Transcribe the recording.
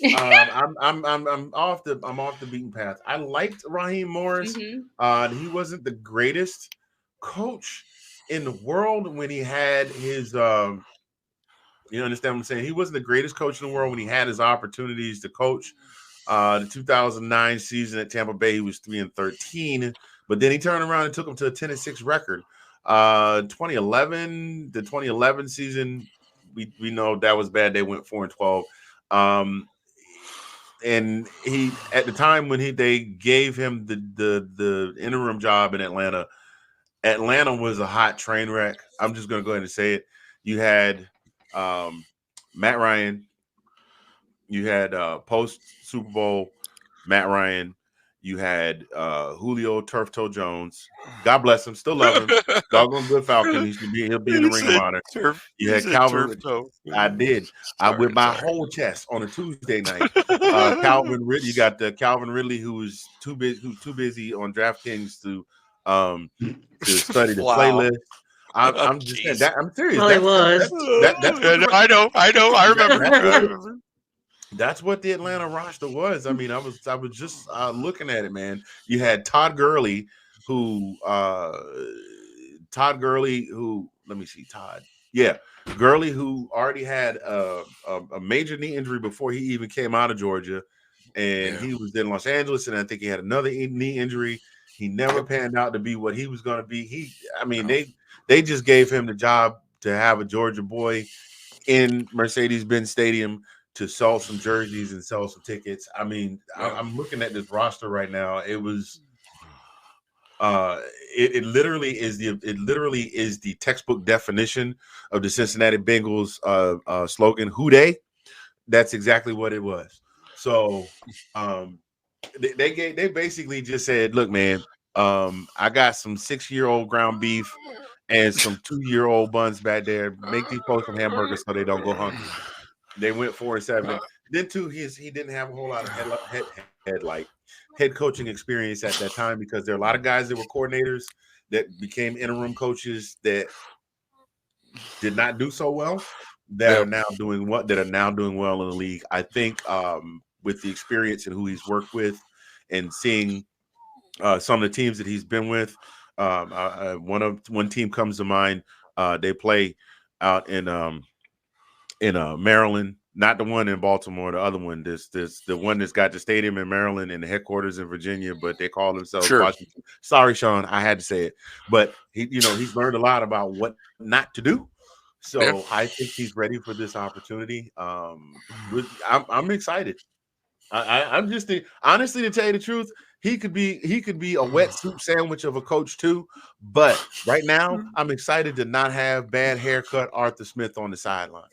I'm off the beaten path. I liked Raheem Morris. Hmm. He wasn't the greatest coach in the world when he had his you understand what I'm saying? He wasn't the greatest coach in the world when he had his opportunities to coach. The 2009 season at Tampa Bay, he was 3-13, but then he turned around and took him to a 10-6 record. 2011 season, we know that was bad. They went 4-12. Um, and he at the time when they gave him the interim job in Atlanta, Atlanta was a hot train wreck. I'm just gonna go ahead and say it. You had um, Matt Ryan, you had post Super Bowl Matt Ryan, you had Julio Turf Toe Jones. God bless him, still love him. Doggone good Falcon. He'll be in the You Ring of said Honor. turf. You You had said turf Calvin. toe. I did. I Sorry, with my sorry. whole chest on a Tuesday night. Calvin Ridley. You got Calvin Ridley, who's too busy on DraftKings to study the Wow. playlist. Oh, I'm just saying jeez. that. I'm serious. Well, he was. That's what the I know. I remember. that's I what remember. that's what the Atlanta roster was. I mean, I was just looking at it, man. You had Todd Gurley, who let me see, Todd. Yeah, Gurley, who already had a major knee injury before he even came out of Georgia, and Yeah. he was in Los Angeles, and I think he had another knee injury. He never Yep. panned out to be what he was going to be. I mean, No. they just gave him the job to have a Georgia boy in Mercedes-Benz Stadium to sell some jerseys and sell some tickets. I mean, Yeah. I'm looking at this roster right now. Uh, it literally is the textbook definition of the Cincinnati Bengals slogan, "Who Dey?" That's exactly what it was. So um, they basically just said, "Look, man, I got some 6-year-old ground beef and some 2-year-old buns back there. Make these folks some hamburgers so they don't go hungry." They went 4-7. Then too, he didn't have a whole lot of head coaching experience at that time because there are a lot of guys that were coordinators that became interim coaches that did not do so well Yep. that are now doing well in the league. I think with the experience and who he's worked with and seeing some of the teams that he's been with, one team comes to mind. They play out in Maryland, not the one in Baltimore, the other one. This the one that's got the stadium in Maryland and the headquarters in Virginia, but they call themselves Sure. Washington. Sorry, Sean, I had to say it, but he's learned a lot about what not to do. So Yeah. I think he's ready for this opportunity. I'm excited. I'm just honestly, to tell you the truth, he could be a wet soup sandwich of a coach too. But right now, I'm excited to not have bad haircut Arthur Smith on the sidelines.